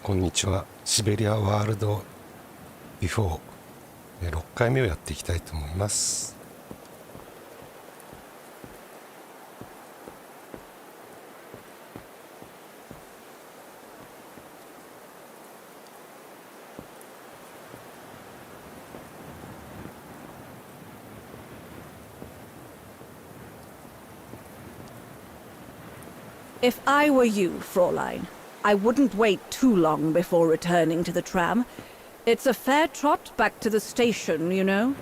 こんにちは。シベリアワールドビフォー6回目をやっていきたいと思います。If I were you, Fräulein, I wouldn't wait too long before returning to the tram. It's a fair trot back to the station, you know.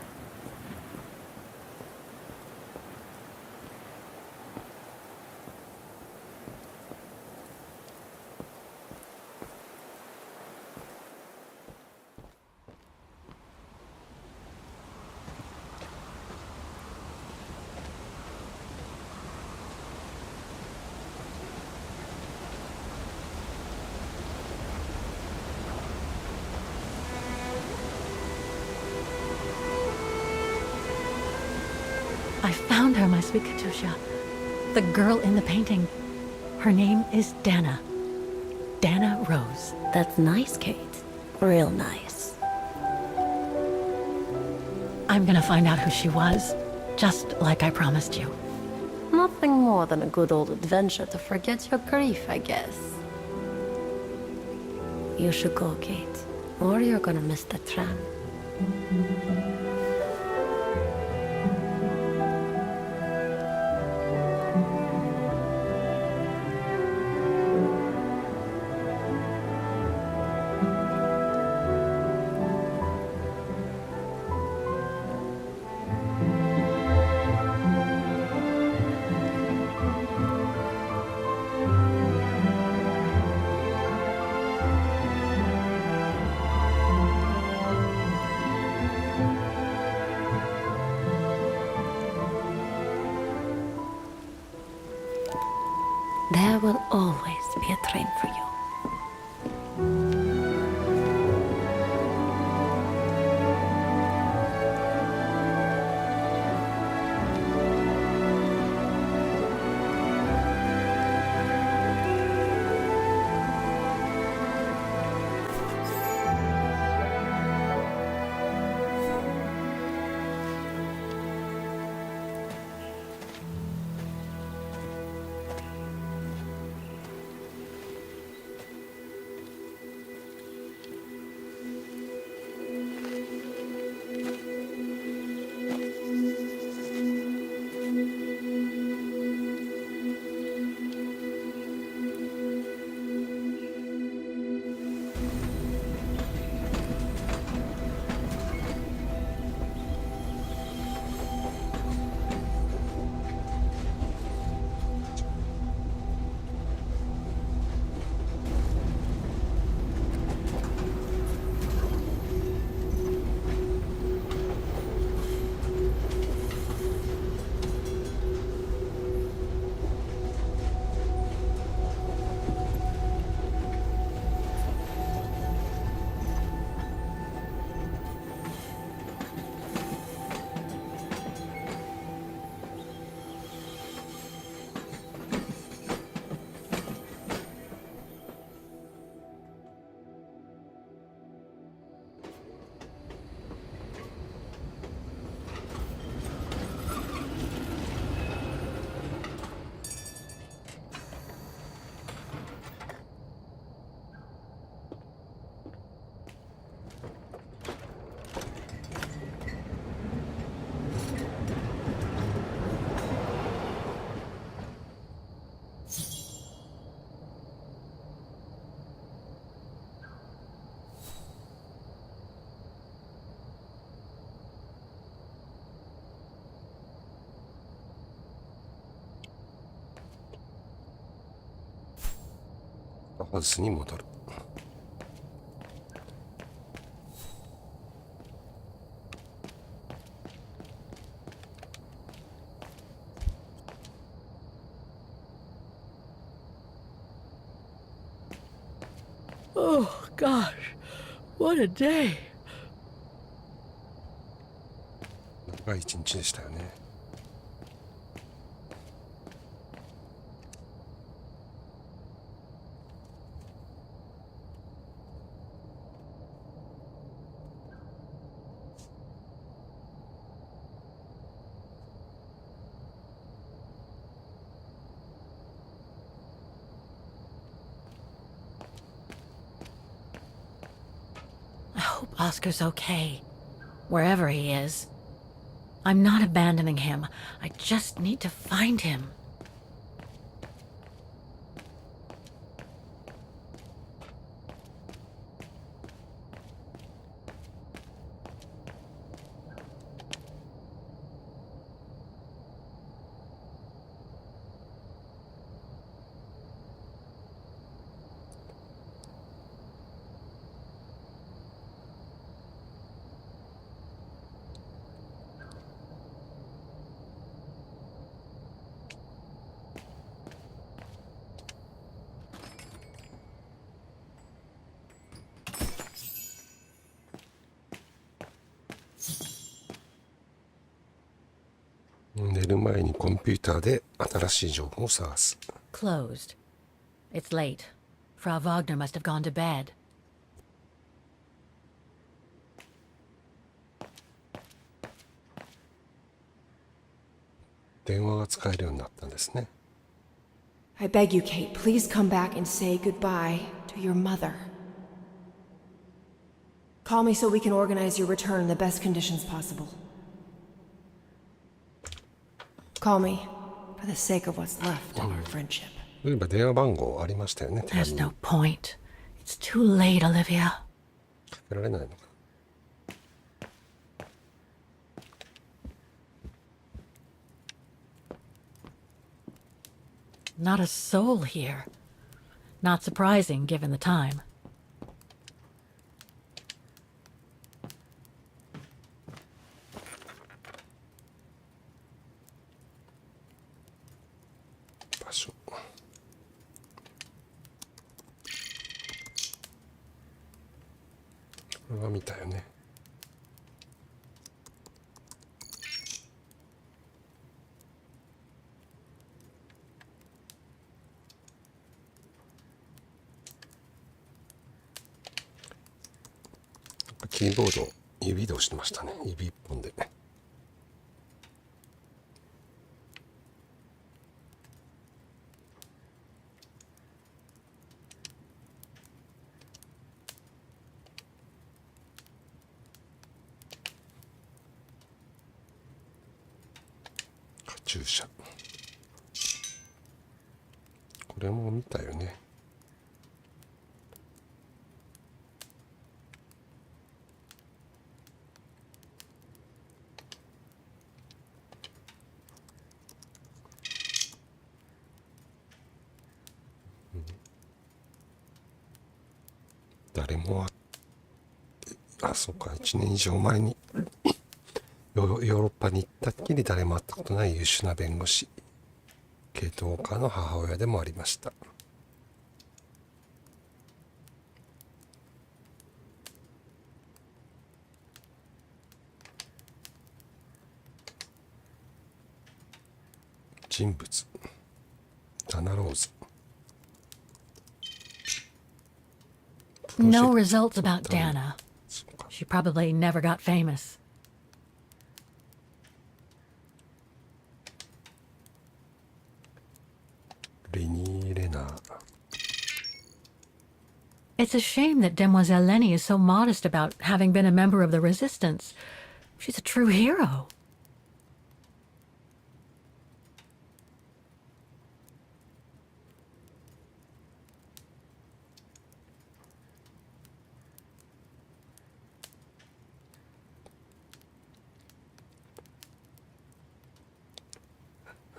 I found her, my sweet Katusha. The girl in the painting. Her name is Dana. Dana Rose. That's nice, Kate. Real nice. I'm gonna find out who she was, just like I promised you. Nothing more than a good old adventure to forget your grief, I guess. You should go, Kate, or you're gonna miss the tram. There will always be a train for you.ハウスに戻る。Oh, gosh. What a day. 長い一日でしたよね。Oscar's okay, wherever he is. I'm not abandoning him. I just need to find him.寝る前にコンピューターで新しい情報を探す。 Closed. It's late. Frau Wagner must have gone to bed. 電話が使えるようになったんですね。 I beg you, Kate, please come back and say goodbye to your mother. Call me so we can organize your return in the best conditions possible. Call me for the sake of what's left of our friendship. そういえば電話番号ありましたよね。手紙 There's に no point. It's too late, Olivia. かけられないのかな。 Not a soul here. Not surprising, given the time. Paso. これは見たよね。キーボード指で押してましたね。指一本で。カチューシャ。これも見たよね。誰もそうか、1年以上前にヨーロッパに行ったっきり誰も会ったことない優秀な弁護士、ケイト・ウォーカーの母親でもありました。人物、ダナ・ローズ。No results about Dana. She probably never got famous. It's a shame that Demoiselle Lenny is so modest about having been a member of the Resistance. She's a true hero.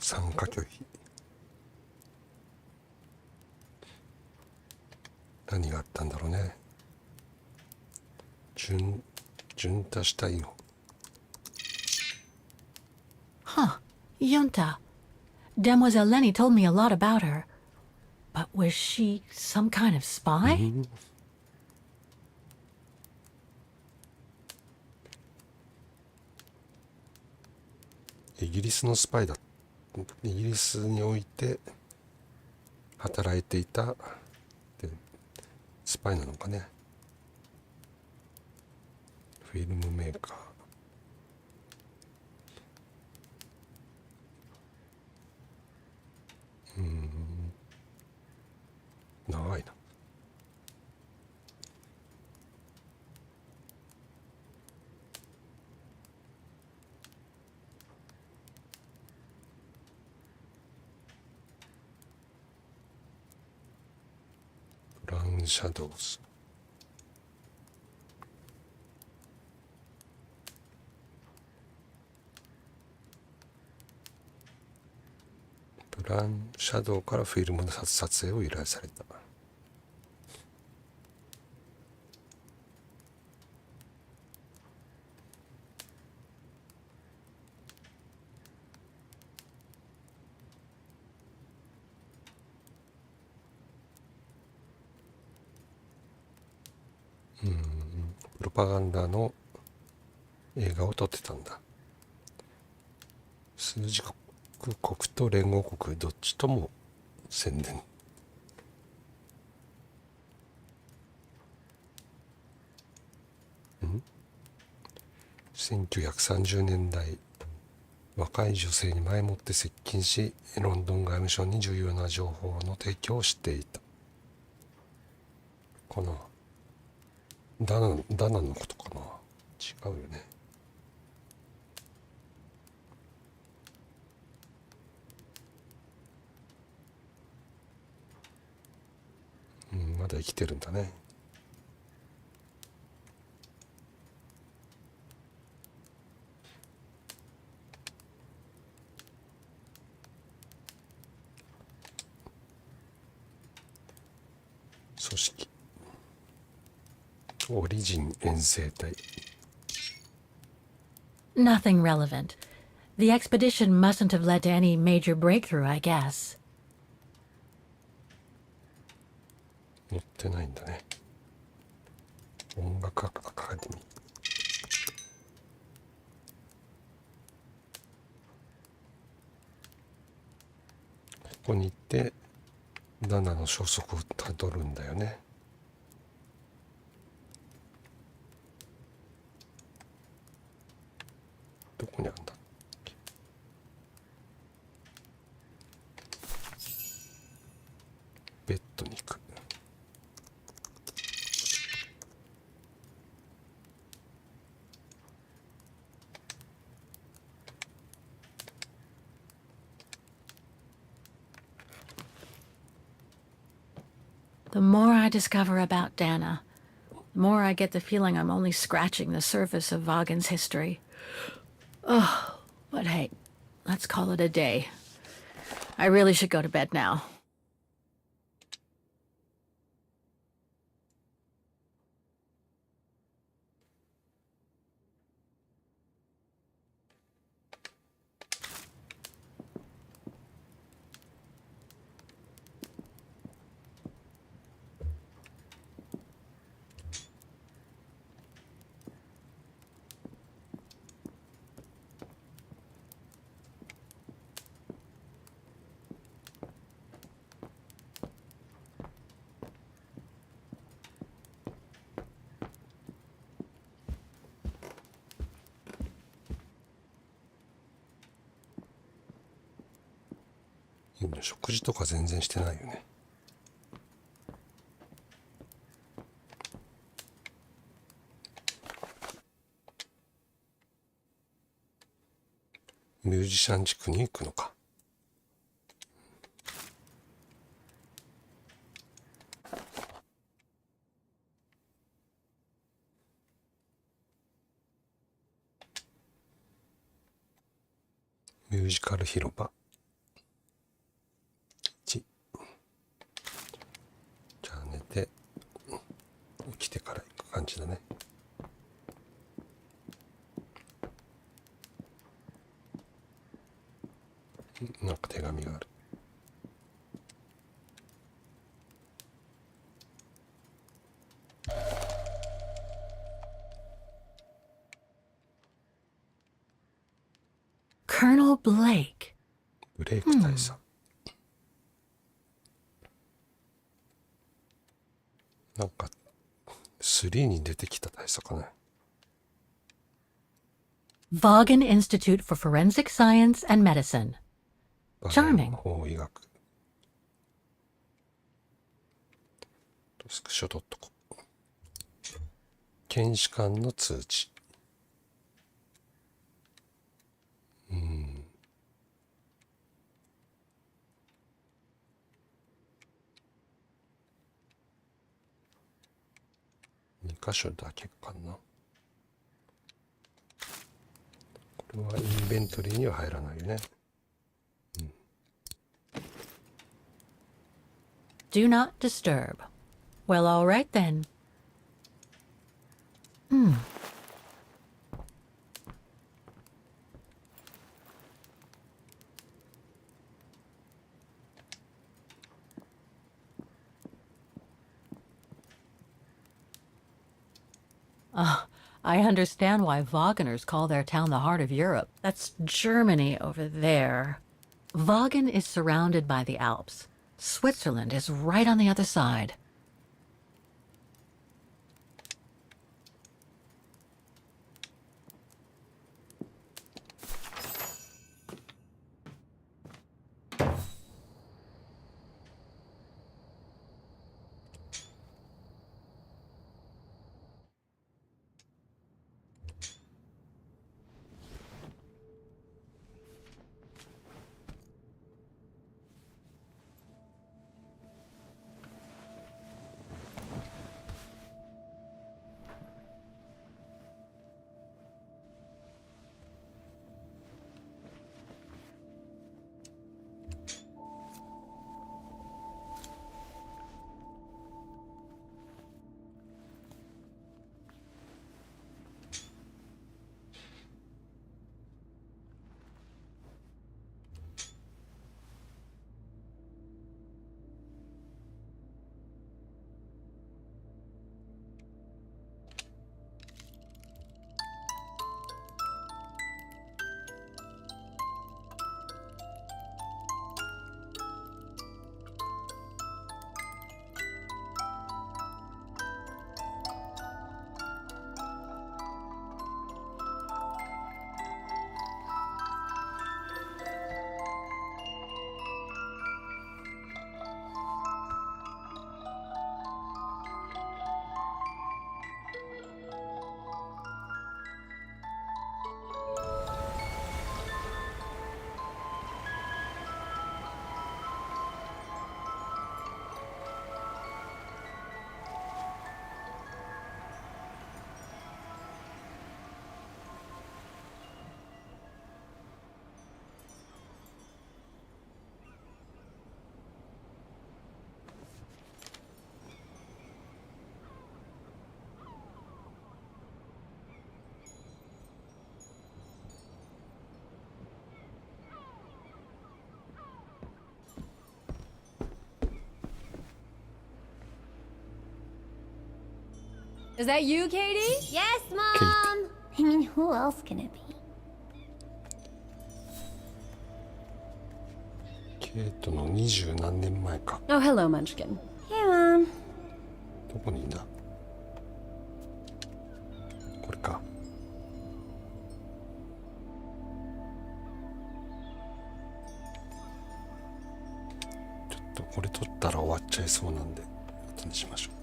参加拒否。何があったんだろうね。順太したいの。 Huh. Yunta. Demoiselle Lenny told me a lot about her. But was she some kind of spy? イギリスのスパイだ。イギリスにおいて働いていたスパイなのかね。フィルムメーカー。長いな。ンシャドウズ。ブランシャドウからフィルムの撮影を依頼された。プロパガンダの映画を撮ってたんだ。数字国と連合国どっちとも宣伝。1930年代、若い女性に前もって接近し、ロンドン外務省に重要な情報の提供をしていた。このダナのことかな。違うよね。まだ生きてるんだね。組織オリジン遠征隊。 Nothing relevant. The expedition mustn't have led to any major breakthrough, I guess. 載ってないんだね。音楽アカデミー。ここに行ってダナの消息をたどるんだよね。どこにあるんだっけ。ベッドに行く。The more I discover about Dana, the more I get the feeling I'm only scratching the surface of Vaughan's history. Oh, but hey, let's call it a day. I really should go to bed now.食事とか全然してないよね。ミュージシャン地区に行くのか。ミュージカル広場。じゃあ寝て起きてから行く感じだね。なんか手紙がある。Colonel Blake. ブレイク大佐。なんか3に出てきた大佐かね。Vaughan Institute for Forensic Science and Medicine. Charming. 法医学。スクショ取っとこう。検視官の通知。箇所だけかな。これはインベントリーには入らないね。Do not disturb. Well, all right then. I understand why Wageners call their town the heart of Europe. That's Germany over there. Wagen is surrounded by the Alps. Switzerland is right on the other side. Is that you, Katie? Yes, Mom! I mean, who else can it be? ケイトの20何年前か。 Oh, hello, Munchkin. Hey, Mom. どこにいんだ。これか。ちょっとこれ取ったら終わっちゃいそうなんで後にしましょう。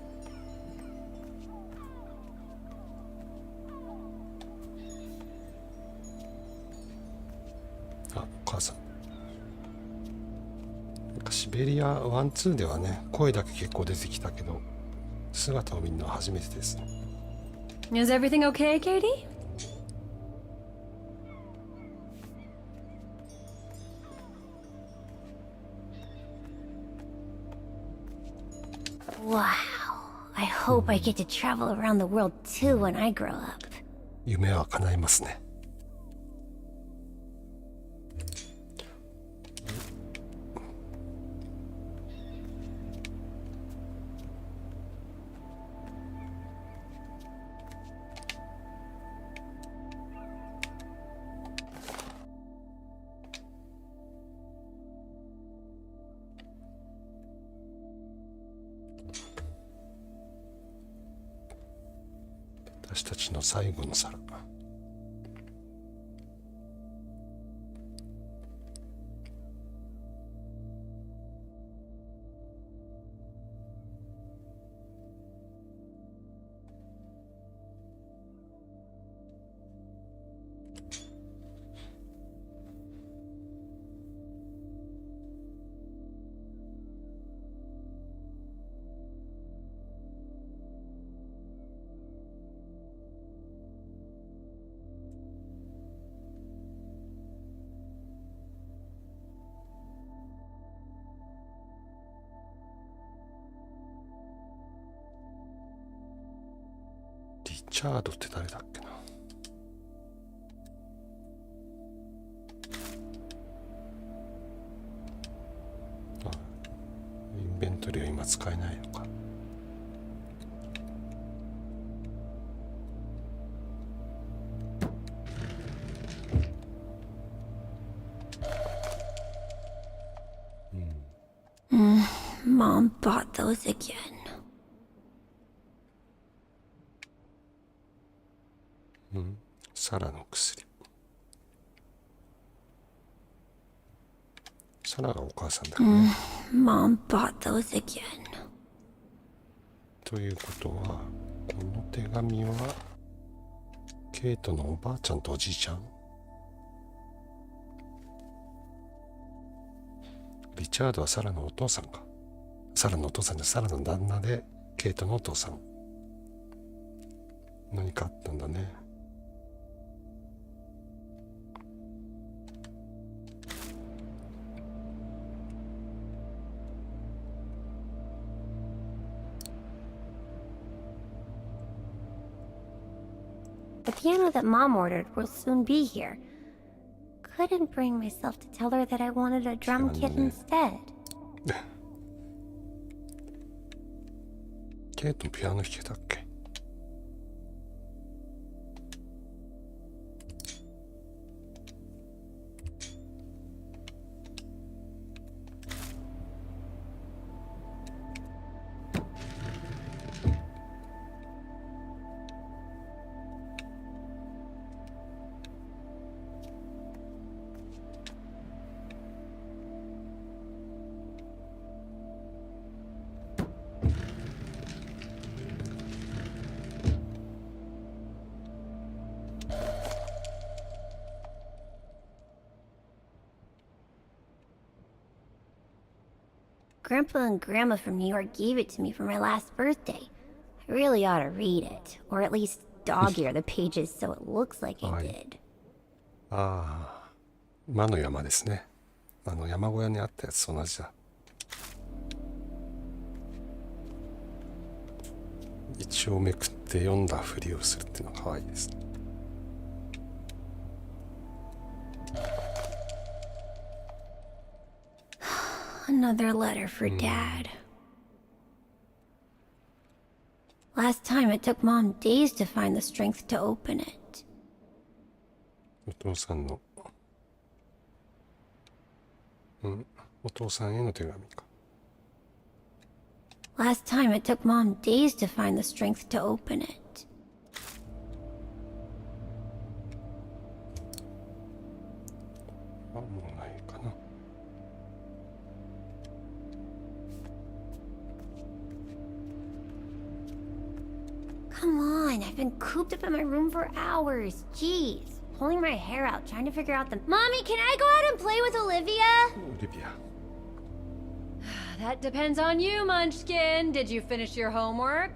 あ、お母さん。なんかシベリア1、2ではね、声だけ結構出てきたけど、姿を見るのは初めてですね。Is everything okay, Katie? Wow. I hope I get to travel around the world too when I grow up. 夢は叶いますね。私たちの最後の皿。チャードって誰だっけな。あ、インベントリーは今使えないのか。Mom bought those again. サラの薬。サラがお母さんだよね。Mom bought those again. ということは、この手紙はケイトのおばあちゃんとおじいちゃん。リチャードはサラのお父さんか。サラのお父さんでサラの旦那でケイトのお父さん。何かあったんだね。The piano that Mom ordered will soon be here. Couldn't bring myself to tell her that I wanted a drum kit instead. ケイトピアノ弾けたっけ。Grandpa and Grandma from New York gave it to me for my last birthday. I really ought to read it, or at least dog-ear the pages so it looks like it did. ああ、魔の山ですね。山小屋にあったやつと同じだ。一応めくって読んだふりをするっていうのが可愛いですね。Another letter for Dad. Last time it took Mom days to find the strength to open it. お父さんの、お父さんへの手紙か。Last time it took Mom days to find the strength to open it. あ、もうないかな。Come on, I've been cooped up in my room for hours. Jeez, pulling my hair out, trying to figure out the... Mommy, can I go out and play with Olivia? オリビア。That depends on you, Munchkin. Did you finish your homework?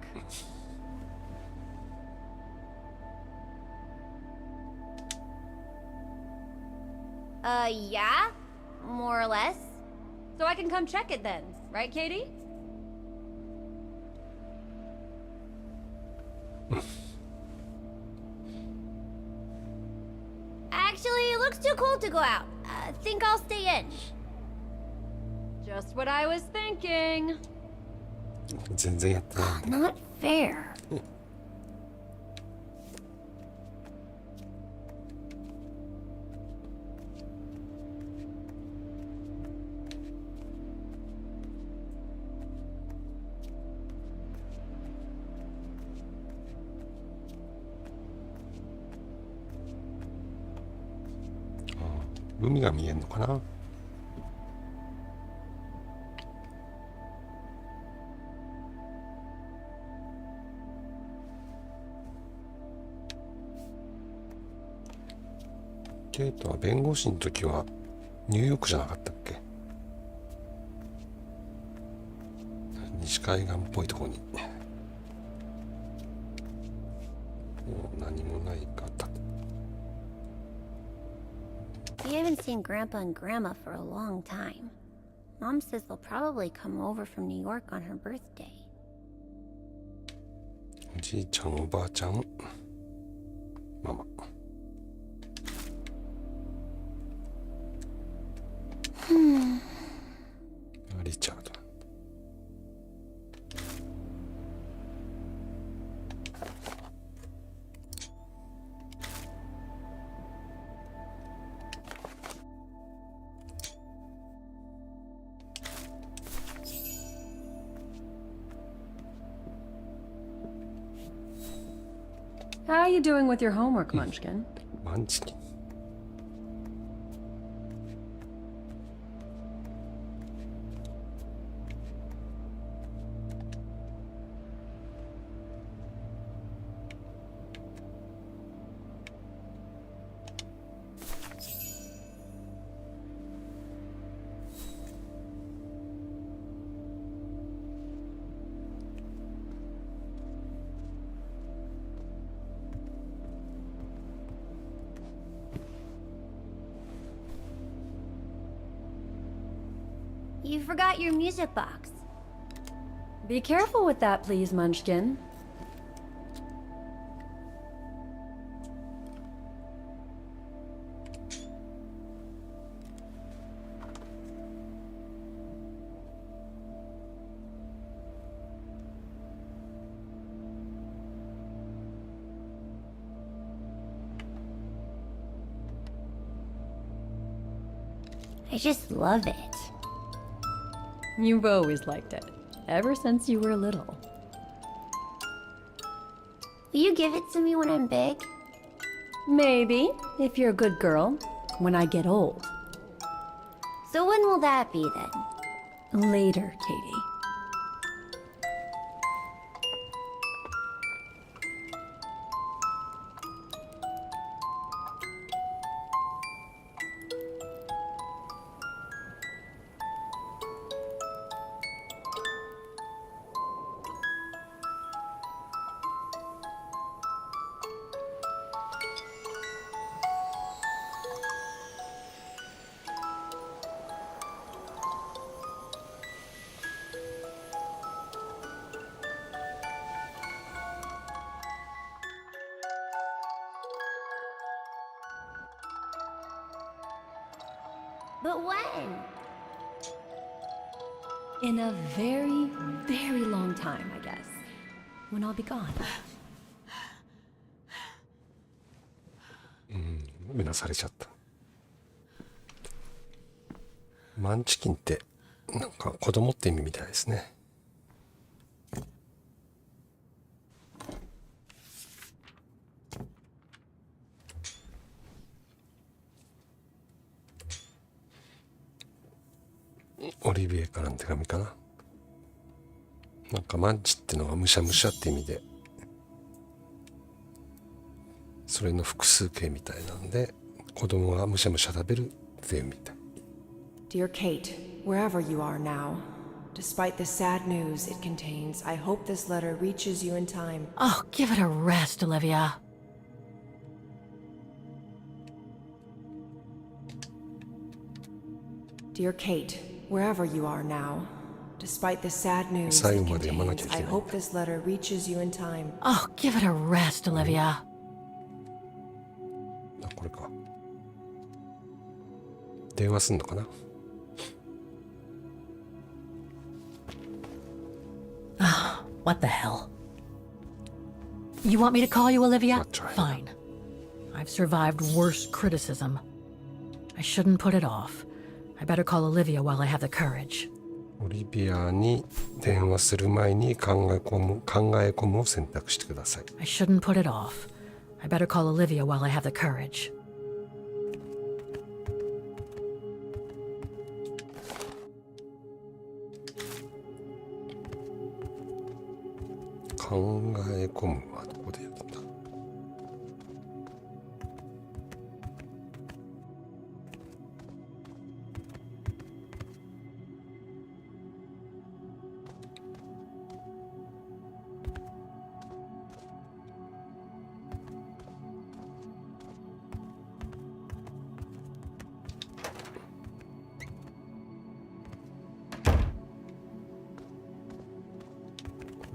Yeah, more or less. So I can come check it then, right, Katie? Actually, it looks too cold to go out. Think I'll stay in. Just what I was thinking. 全然やってないんだ。 Not fair. .海が見えるのかな。ケイトは弁護士の時はニューヨークじゃなかったっけ。西海岸っぽいところに。もう何もない方。We haven't seen Grandpa and Grandma for a long time. Mom says they'll probably come over from New York on her birthday. おじいちゃんおばあちゃんママ。リチャード。How are you doing with your homework, Munchkin? マンチキン。You forgot your music box. Be careful with that, please, Munchkin. I just love it. You've always liked it, ever since you were little. Will you give it to me when I'm big? Maybe, if you're a good girl, when I get old. So when will that be then? Later, Katie. But when? In a very, very long time, I guess. When I'll be gone. うなされちゃった。マンチキンってなんか子供って意味みたいですね。オリビエからの手紙かな。なんかマンチってのがむしゃむしゃって意味で、それの複数形みたいなので、子供がむしゃむしゃ食べるっていうみたい。 Dear Kate, wherever you are now, despite the sad news it contains, I hope this letter reaches you in time. Oh, give it a rest, Olivia. Dear Kate, wherever you are now, despite the sad news it 最後まで読まなきゃい contains, け I ない。 hope this letter reaches you in time. Oh, give it a rest, Olivia. あ、これか。電話すんのかな。 What the hell? You want me to call you Olivia? I'll try. Fine. I've survived worse criticism. I shouldn't put it off. I better call Olivia while I have the courage. オリビアに電話する前に考え込むを選択してください。 I shouldn't put it off. I better call Olivia while I have the courage. 考え込むはどこでやったんだ。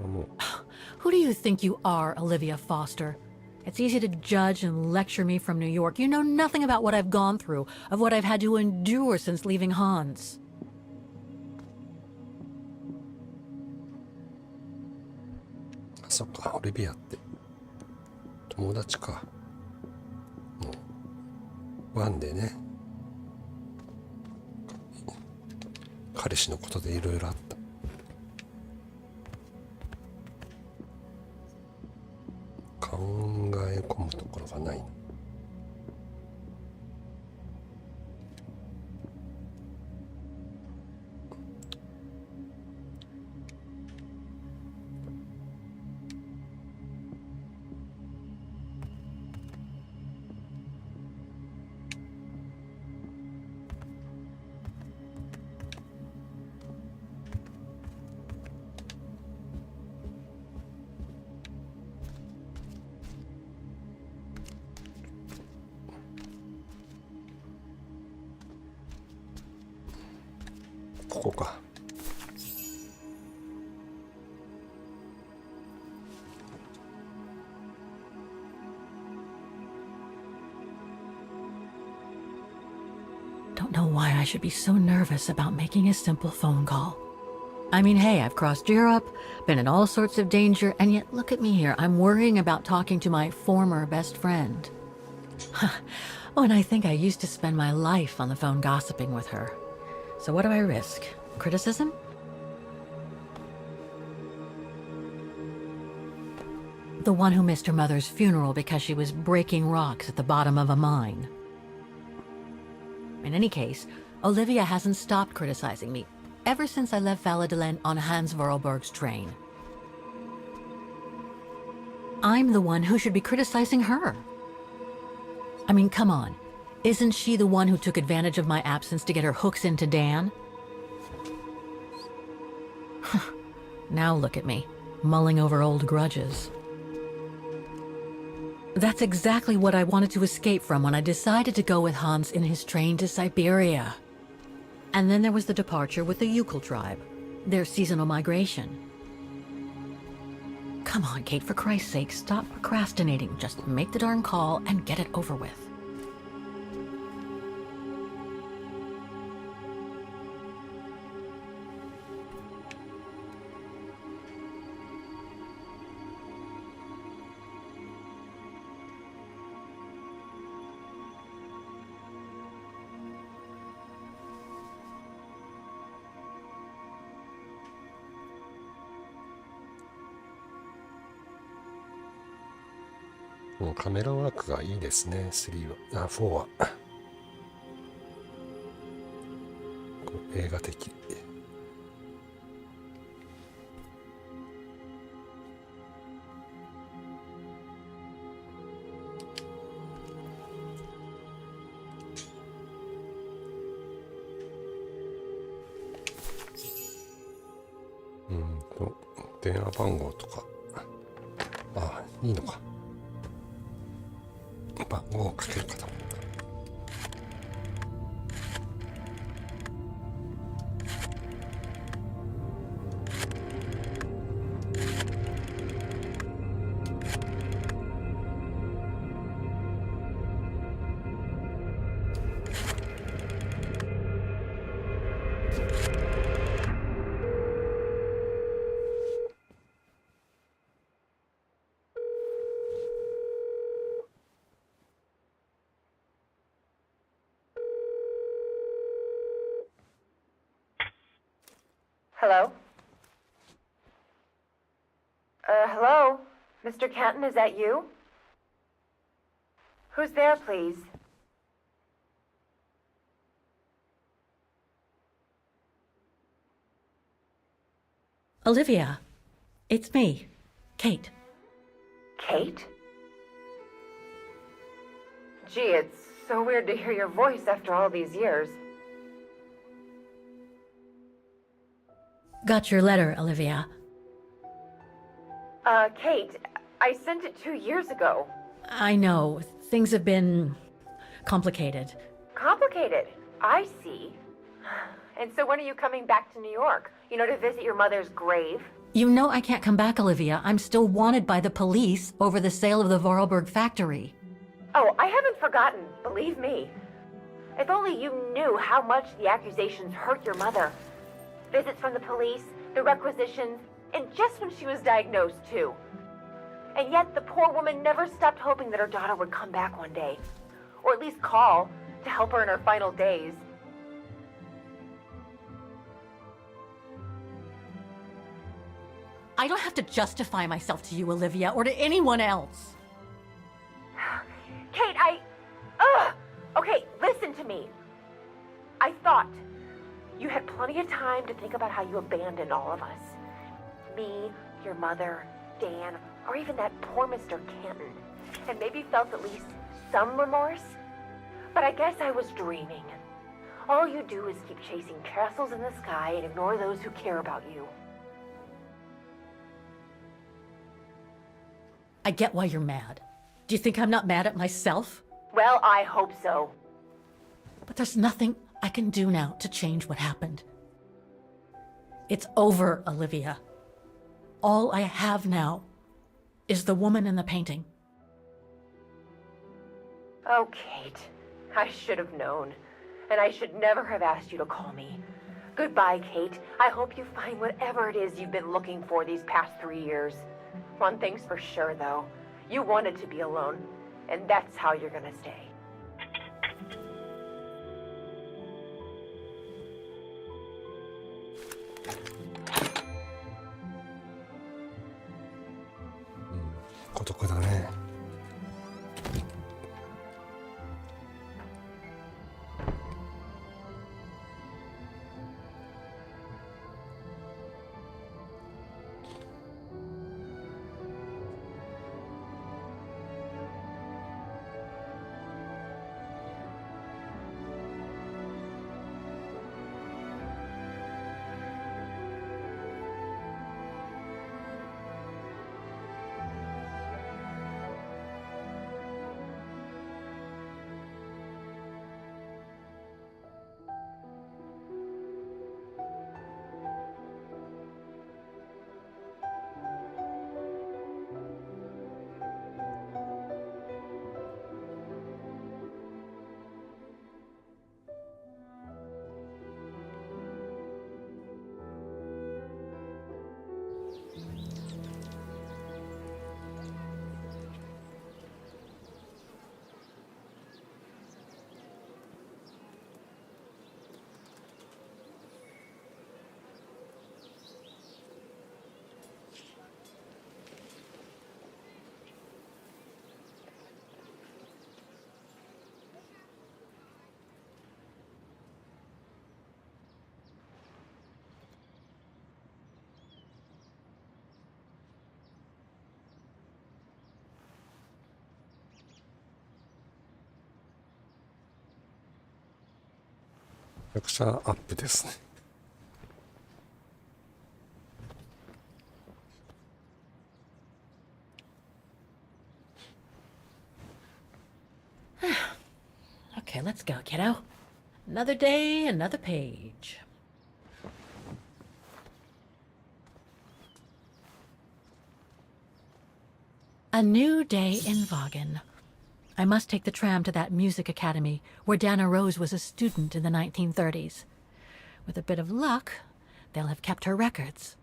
もう Who do you think you are, Olivia Foster? It's easy to judge and lecture me from New York. You know nothing about what I've gone through, of what I've had to endure since leaving Hans. そっか、オリビアって友達か。もうワンでね、彼氏のことでいろいろあった。考え込むところがないな。ここか。Don't know why I should be so nervous about making a simple phone call. I mean, hey, I've crossed Europe, been in all sorts of danger, and yet look at me here. I'm worrying about talking to my former best friend. Oh, and I think I used to spend my life on the phone gossiping with her. So what do I risk? Criticism? The one who missed her mother's funeral because she was breaking rocks at the bottom of a mine. In any case, Olivia hasn't stopped criticizing me ever since I left Valladolid on Hans Vorarlberg's train. I'm the one who should be criticizing her. I mean, come on. Isn't she the one who took advantage of my absence to get her hooks into Dan? Now look at me, mulling over old grudges. That's exactly what I wanted to escape from when I decided to go with Hans in his train to Syberia. And then there was the departure with the Uccle tribe, their seasonal migration. Come on, Kate, for Christ's sake, stop procrastinating. Just make the darn call and get it over with.もうカメラワークがいいですね、3は。4は。こう映画的。電話番号とか。あ、いいのか。番号をかけるかと思った。Hello? Hello? Mr. Canton, is that you? Who's there, please? Olivia, it's me, Kate. Kate? Gee, it's so weird to hear your voice after all these years. Got your letter, Olivia. Kate, I sent it 2 years ago. I know, things have been complicated. Complicated? I see. And so when are you coming back to New York? You know, to visit your mother's grave? You know I can't come back, Olivia. I'm still wanted by the police over the sale of the Vorarlberg factory. Oh, I haven't forgotten, believe me. If only you knew how much the accusations hurt your mother. Visits from the police, the requisitions, and just when she was diagnosed, too. And yet the poor woman never stopped hoping that her daughter would come back one day. Or at least call to help her in her final days. I don't have to justify myself to you, Olivia, or to anyone else. Kate, Ugh! Okay, listen to me. I thought you had plenty of time to think about how you abandoned all of us. Me, your mother, Dan, or even that poor Mr. Canton. And maybe felt at least some remorse. But I guess I was dreaming. All you do is keep chasing castles in the sky and ignore those who care about you. I get why you're mad. Do you think I'm not mad at myself? Well, I hope so. But there's nothing I can do now to change what happened. It's over, Olivia. All I have now is the woman in the painting. Oh, Kate. I should have known. And I should never have asked you to call me. Goodbye, Kate. I hope you find whatever it is you've been looking for these past 3 years. One thing's for sure, though. You wanted to be alone. And that's how you're gonna stay. Mm, 孤独だね。めちゃくちゃアップですね。Okay, let's go, kiddo. Another day, another page. A new day in Vaughan. I must take the tram to that music academy where Dana Rose was a student in the 1930s. With a bit of luck, they'll have kept her records.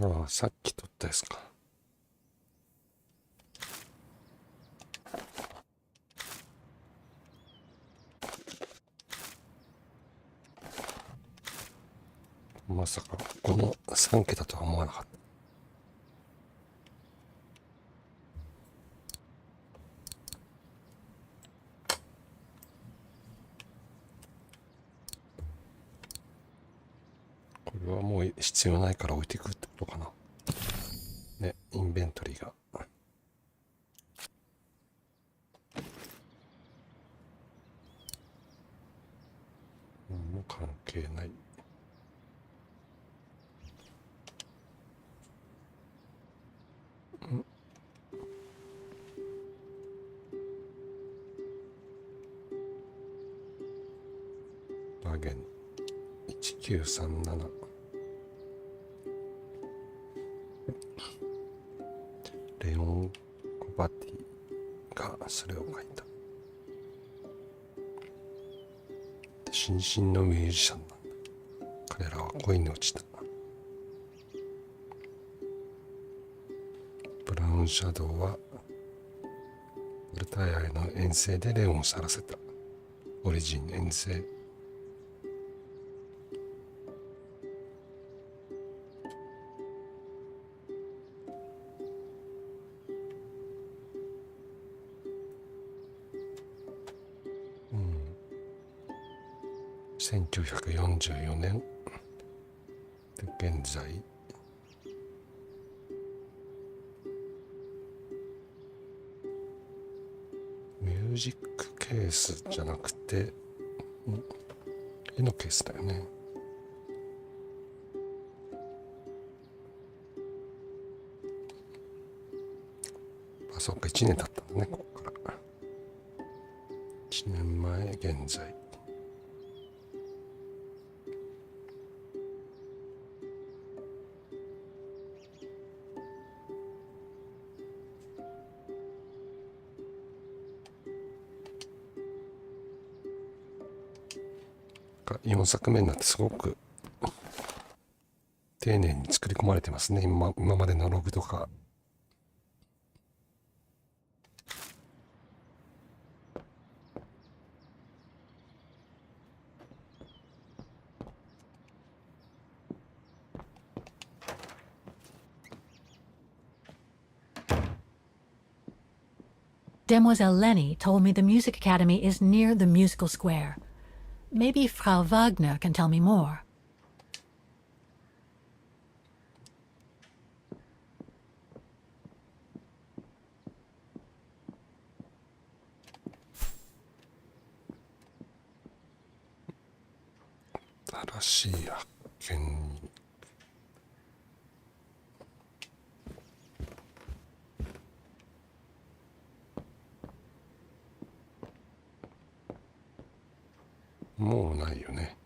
ああ、さっき撮ったやつか。まさかこの3桁とは思わなかった。これはもう必要ないから置いていくってことかな。ね、インベントリーが。もう関係ない。バーゲン1937。レオン・コバティがそれを書いた。新進のミュージシャンなんだ。彼らは恋に落ちた。ブラウンシャドウはブルタイアへの遠征でレオンを去らせた。オリジン遠征。1944年で現在ミュージックケースじゃなくて絵のケースだよね。あ、そうか、1年経ったんだね、ここから1年前現在。4作目になってすごく丁寧に作り込まれてますね。今までのログとか。Demoiselle Lenny told me the Music Academy is near the musical square. Maybe Frau Wagner can tell me more.新しい発見に。もうないよね。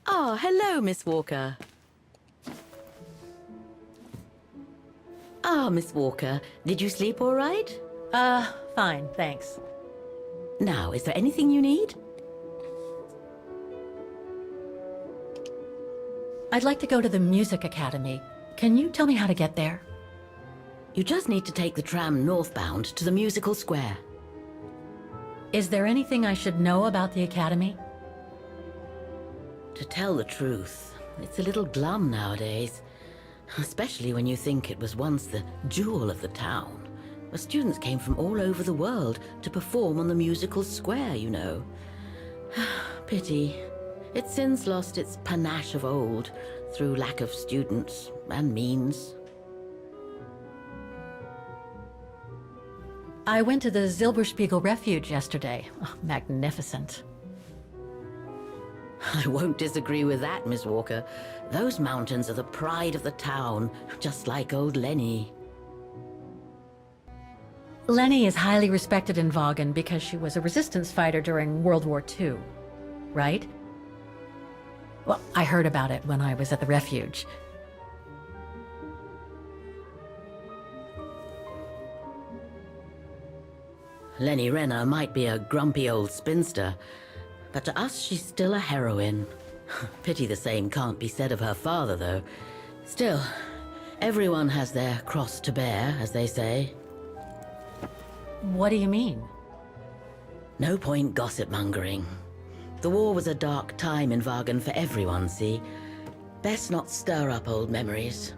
Oh, hello, Miss Walker. Ah, Miss Walker, did you sleep all right? Fine, thanks. Now, is there anything you need? I'd like to go to the Music Academy. Can you tell me how to get there? You just need to take the tram northbound to the musical square. Is there anything I should know about the Academy? To tell the truth, it's a little glum nowadays. Especially when you think it was once the jewel of the town, where students came from all over the world to perform on the musical square, you know. Pity. It's since lost its panache of old through lack of students and means. I went to the Zilberspiegel Refuge yesterday. Oh, magnificent. I won't disagree with that, Miss Walker. Those mountains are the pride of the town, just like old Lenny. Lenny is highly respected in Vaughan because she was a resistance fighter during World War II, right? Well, I heard about it when I was at the refuge. Lenny Renner might be a grumpy old spinster, but to us she's still a heroine. Pity the same can't be said of her father, though. Still, everyone has their cross to bear, as they say. What do you mean? No point gossip-mongering. The war was a dark time in Vaughan for everyone, see? Best not stir up old memories.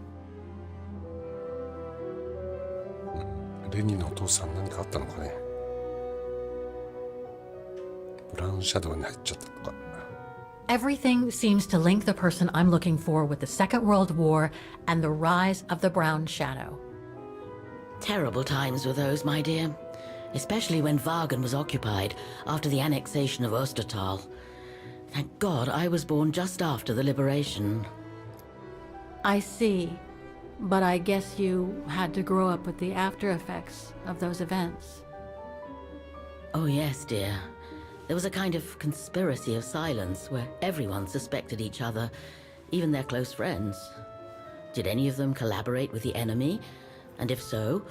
レニーのお父さん何かあったのかね。ブラウンシャドウに入っちゃったとか。Everything seems to link the person I'm looking for with the Second World War and the rise of the Brown Shadow. Terrible times were those, my dear. Especially when Vaughan was occupied after the annexation of Ostertal. Thank God I was born just after the liberation. I see. But I guess you had to grow up with the after effects of those events. Oh, yes, dear. There was a kind of conspiracy of silence where everyone suspected each other, even their close friends. Did any of them collaborate with the enemy? And if so,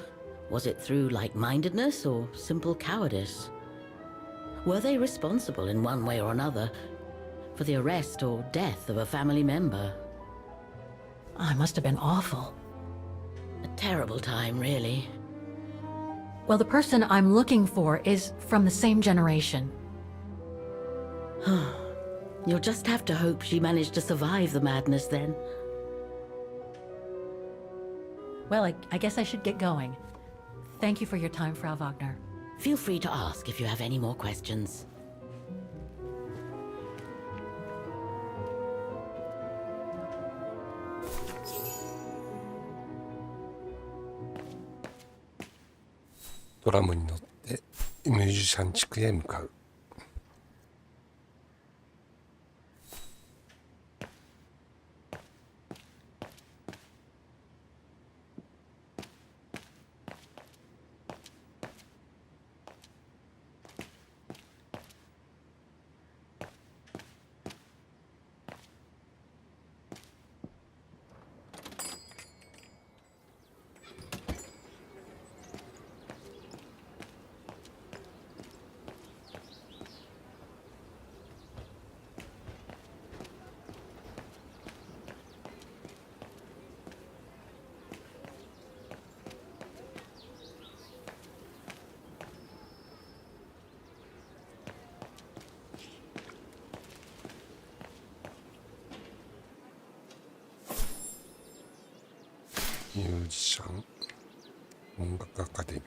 was it through like-mindedness or simple cowardice? Were they responsible in one way or another for the arrest or death of a family member? I must have been awful. A terrible time, really. Well, the person I'm looking for is from the same generation. You'll just have to hope she managed to survive the madness then. Well, I guess I should get going. Thank you for your time, Frau Wagner. Feel free to ask if you have any more questions.ドラムに乗ってミュージシャン地区へ向かう。ミュージシャン音楽アカデミー。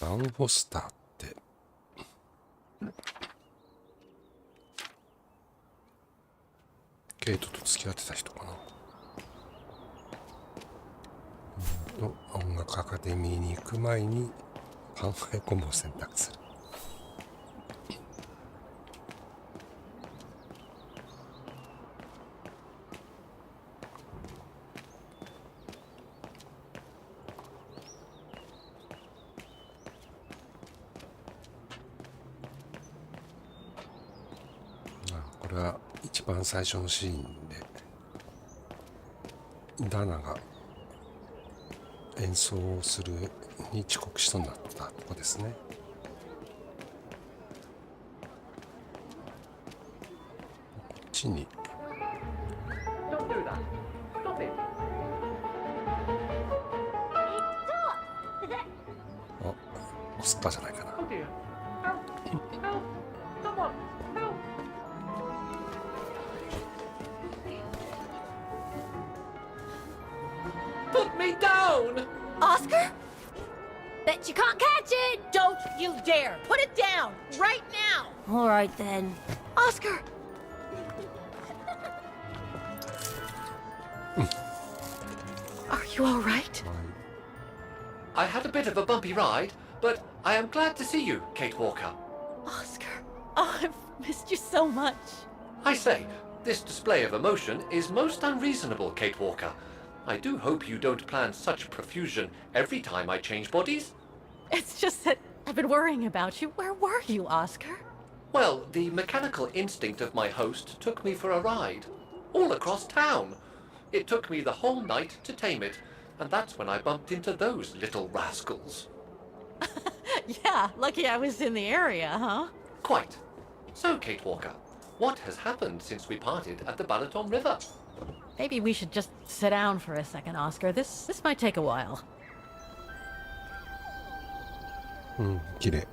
バン・フォスターってケイトと付き合ってた人かな。音楽アカデミーに行く前に考え込むを選択する。これは一番最初のシーンでダナが演奏をするに遅刻しそうになったとこですね。こっちにあ、オスカーじゃないかな。Put me down! Oscar? Bet you can't catch it! Don't you dare! Put it down! Right now! Alright then. Oscar! Are you alright? I had a bit of a bumpy ride, but I am glad to see you, Kate Walker. Oscar. Oh, I've missed you so much. I say, this display of emotion is most unreasonable, Kate Walker. I do hope you don't plan such profusion every time I change bodies. It's just that I've been worrying about you. Where were you, Oscar? Well, the mechanical instinct of my host took me for a ride, all across town. It took me the whole night to tame it, and that's when I bumped into those little rascals. Yeah, lucky I was in the area, huh? Quite. So, Kate Walker, what has happened since we parted at the Balaton River? Maybe we should just sit down for a second, Oscar. This might take a while. 綺麗。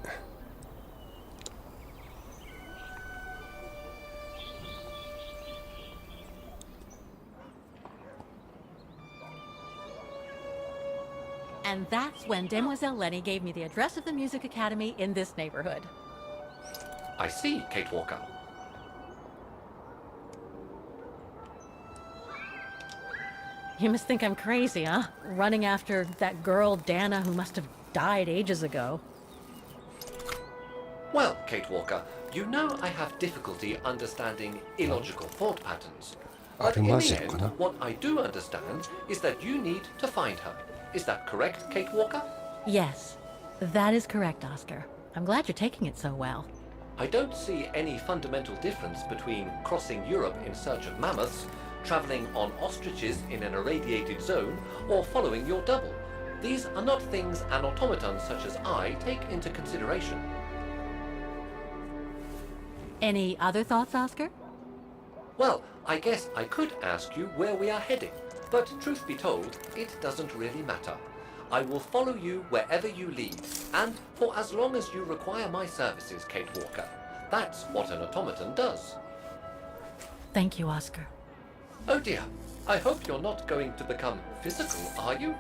And that's when Demoiselle Lenny gave me the address of the music academy in this neighborhood. I see, Kate Walker. You must think I'm crazy, huh? Running after that girl, Dana, who must have died ages ago. Well, Kate Walker, you know I have difficulty understanding illogical thought patterns. But in the end, what I do understand is that you need to find her. Is that correct, Kate Walker? Yes, that is correct, Oscar. I'm glad you're taking it so well. I don't see any fundamental difference between crossing Europe in search of mammoths, traveling on ostriches in an irradiated zone, or following your double. These are not things an automaton such as I take into consideration. Any other thoughts, Oscar? Well, I guess I could ask you where we are heading, but truth be told, it doesn't really matter. I will follow you wherever you lead, and for as long as you require my services, Kate Walker. That's what an automaton does. Thank you, Oscar. Oh dear, I hope you're not going to become physical, are you?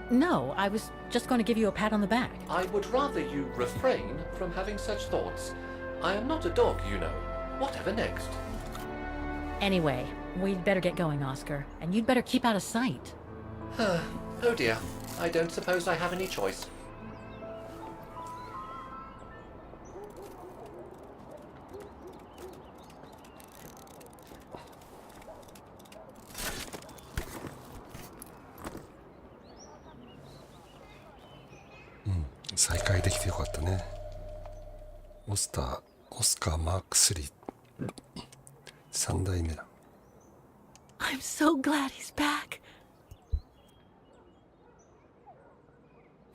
No, I was just going to give you a pat on the back. I would rather you refrain from having such thoughts. I am not a dog, you know. Whatever next? Anyway, we'd better get going, Oscar, and you'd better keep out of sight. Oh dear, I don't suppose I have any choice. Mm, 再開できてよかったね。オスカーマーク3 3代目だ。I'm so glad he's back.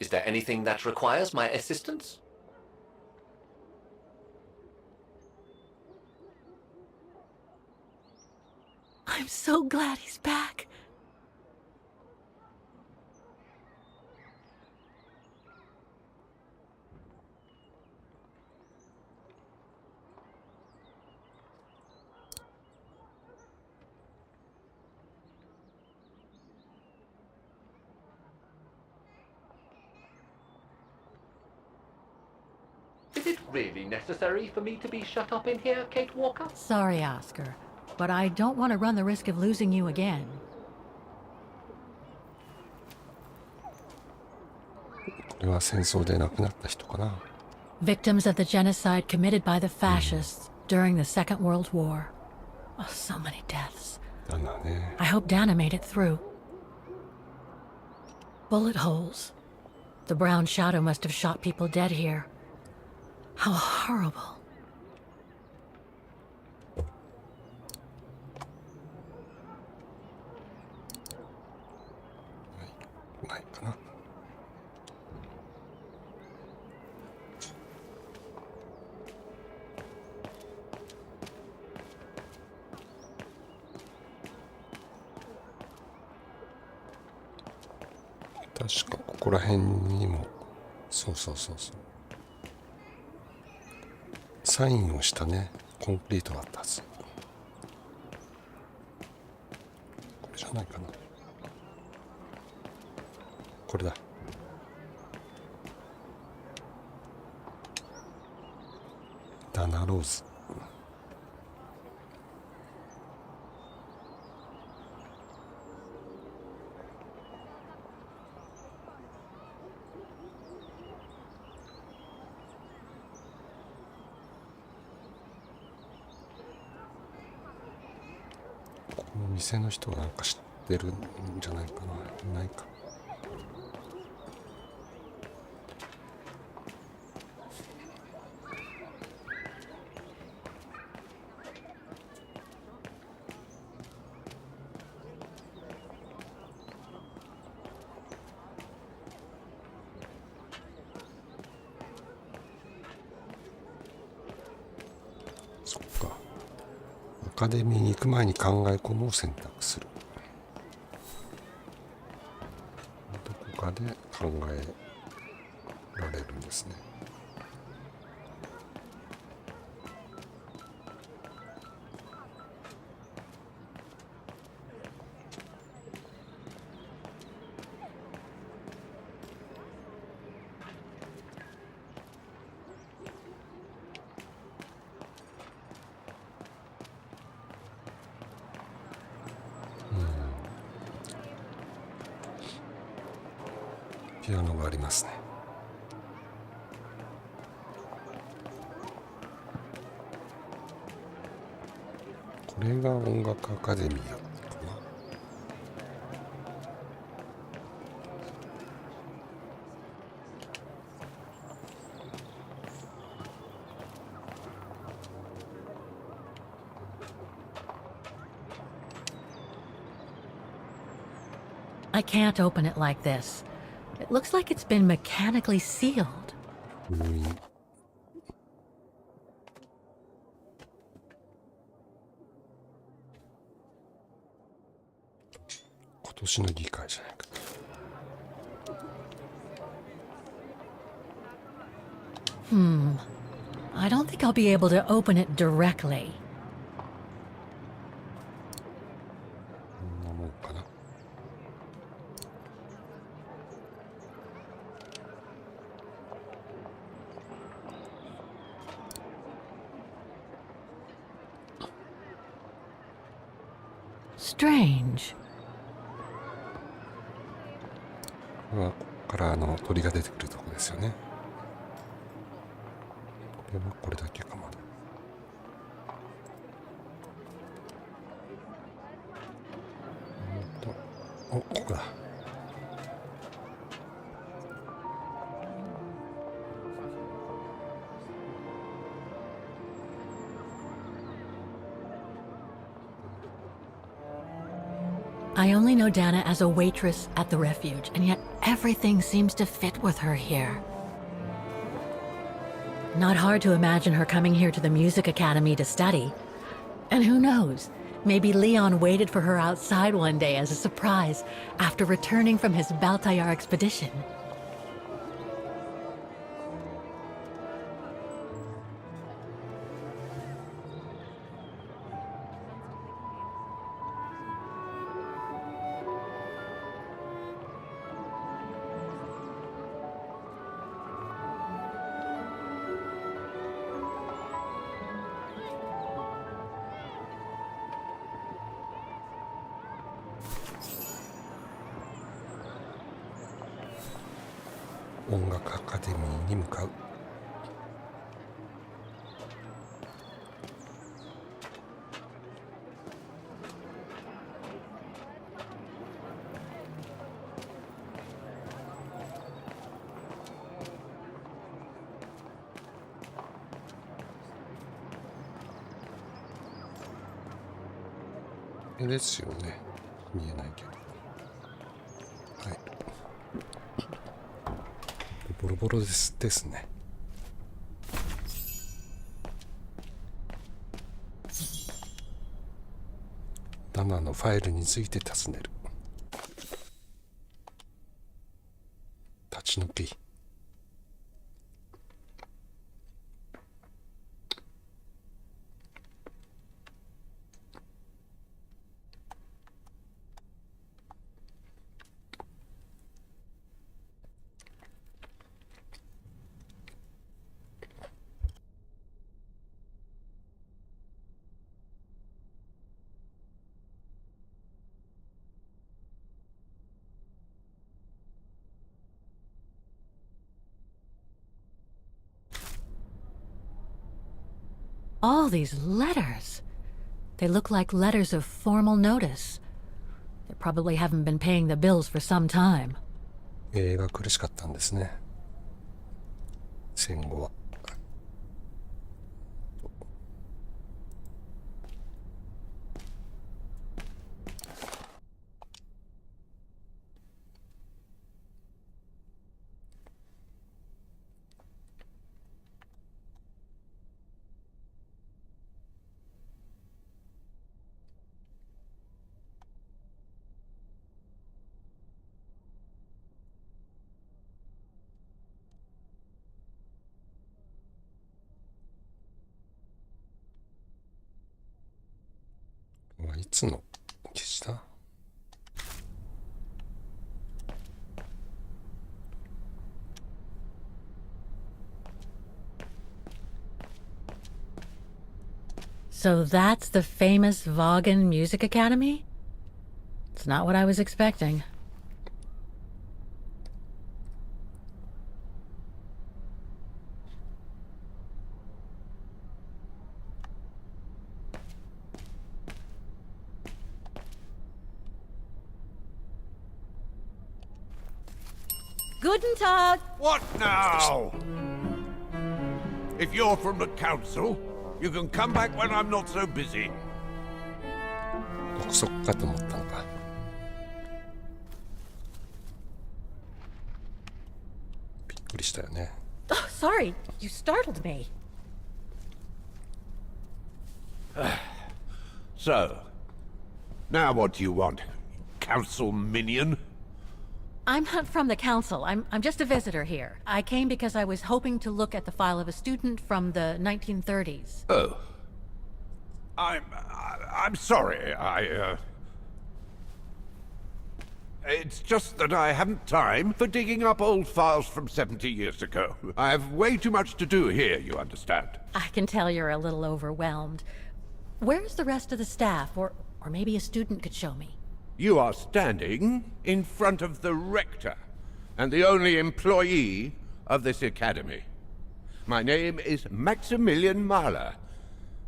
Is there anything that requires my assistance? I'm so glad he's back. it really necessary for me to be shut up in here, Kate Walker? Sorry, Oscar, but I don't want to run the risk of losing you again. これは戦争で亡くなった人かな。Victims of the genocide committed by the fascists during the Second World War. Oh, so many deaths. だなね。 I hope Dana made it through. Bullet holes. The brown shadow must have shot people dead here. How horrible. ないかな。確かここら辺にも、そうそうそうそう、サインをしたねコンクリートだったはず。これじゃないかな。これだ。ダナローズ。この店の人はなんか知ってるんじゃないかな。いないか。そっか。アカデミーに行く前に考え込むを選択する。どこかで考えられるんですね。ピアノがありますね。これが音楽アカデミーやったかな。I can't open it like this. It looks like it's been mechanically sealed. 今年の議会じゃないか。I don't think I'll be able to open it directly. こんなもんかな。Strange. これはここから鳥が出てくるとこですよね。これはこれだけかまだ。お、ここだ。I only know Dana as a waitress at the refuge, and yet everything seems to fit with her here. Not hard to imagine her coming here to the music academy to study. And who knows, maybe Leon waited for her outside one day as a surprise after returning from his Baltayar expedition. 音楽アカデミーに向かう。ですよね。見えないけど。はい。ボロボロですね。ダナのファイルについて尋ねる。立ち退き。All these letters. They look like letters of formal notice. They probably haven't been paying the bills for some time. 経営が苦しかったんですね。戦後は。いつの記事だSo that's the famous Vaughan Music Academy? It's not what I was expecting. Guten Tag! What now? If you're from the council, you can come back when I'm not so busy. 督促かと思ったのか。びっくりしたよね。Oh, sorry, you startled me. So, now what do you want, council minion? I'm not from the council. I'm just a visitor here. I came because I was hoping to look at the file of a student from the 1930s. Oh. I'm sorry, It's just that I haven't time for digging up old files from 70 years ago. I have way too much to do here, you understand. I can tell you're a little overwhelmed. Where's the rest of the staff? Or maybe a student could show me. You are standing in front of the rector, and the only employee of this academy. My name is Maximilian Mahler,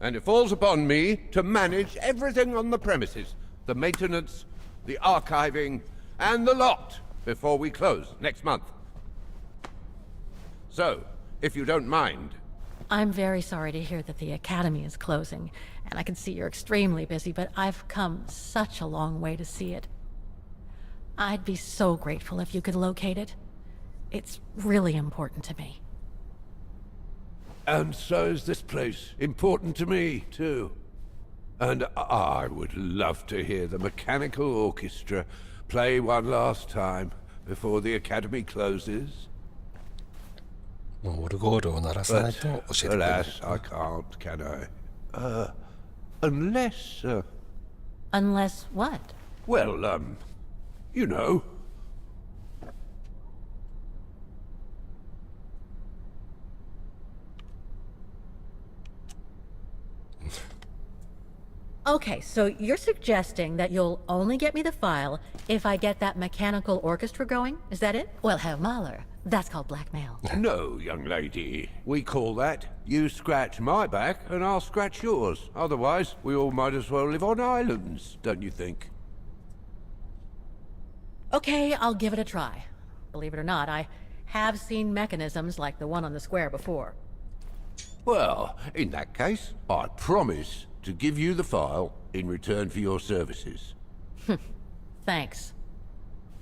and it falls upon me to manage everything on the premises. The maintenance, the archiving, and the lot before we close next month. So, if you don't mind... I'm very sorry to hear that the academy is closing, and I can see you're extremely busy, but I've come such a long way to see it. I'd be so grateful if you could locate it. It's really important to me. And so is this place important to me, too. And I would love to hear the mechanical orchestra play one last time before the academy closes. もうオルゴールを鳴らさないと教えてくれる。 Alas, I can't, can I? Unless... Unless what? Well, you know. Okay, so you're suggesting that you'll only get me the file if I get that mechanical orchestra going? Is that it? Well, Herr Mahler, that's called blackmail. No, young lady. We call that you scratch my back and I'll scratch yours. Otherwise, we all might as well live on islands, don't you think? Okay, I'll give it a try. Believe it or not, I have seen mechanisms like the one on the square before. Well, in that case, I promise to give you the file in return for your services. Thanks.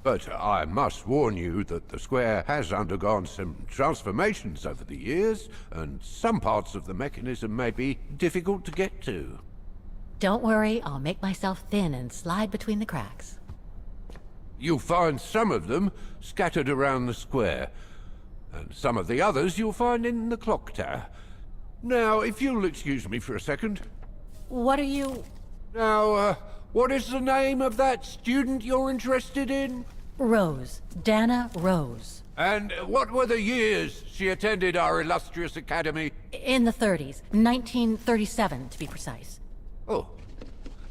But I must warn you that the square has undergone some transformations over the years, and some parts of the mechanism may be difficult to get to. Don't worry, I'll make myself thin and slide between the cracks. You'll find some of them scattered around the square, and some of the others you'll find in the clock tower. Now, if you'll excuse me for a second. What are you... Now, what is the name of that student you're interested in? Rose. Dana Rose. And what were the years she attended our illustrious academy? In the 30s. 1937, to be precise. Oh.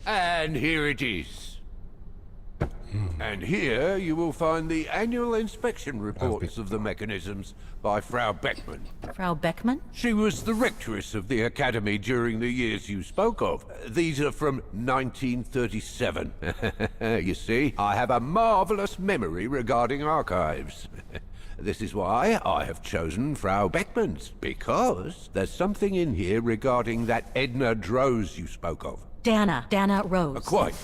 And here it is. And here you will find the annual inspection reports of the mechanisms by Frau Beckmann. Frau Beckmann? She was the rectoress of the academy during the years you spoke of. These are from 1937. You see, I have a marvelous memory regarding archives. This is why I have chosen Frau Beckmann's, because there's something in here regarding that Edna Droz you spoke of. Dana Rose. Quite.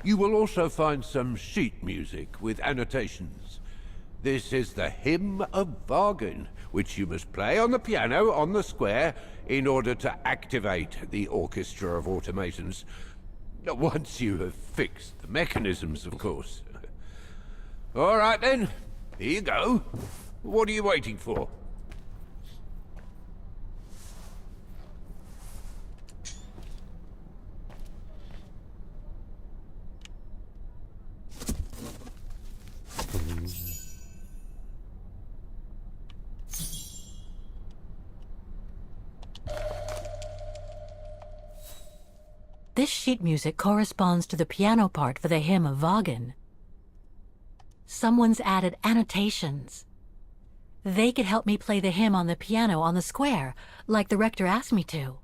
You will also find some sheet music with annotations. This is the Hymn of Wagen, which you must play on the piano on the square in order to activate the Orchestra of Automatons. Once you have fixed the mechanisms, of course. All right then, here you go. What are you waiting for? This sheet music corresponds to the piano part for the Hymn of Wagen. Someone's added annotations. They could help me play the hymn on the piano on the square, like the rector asked me to.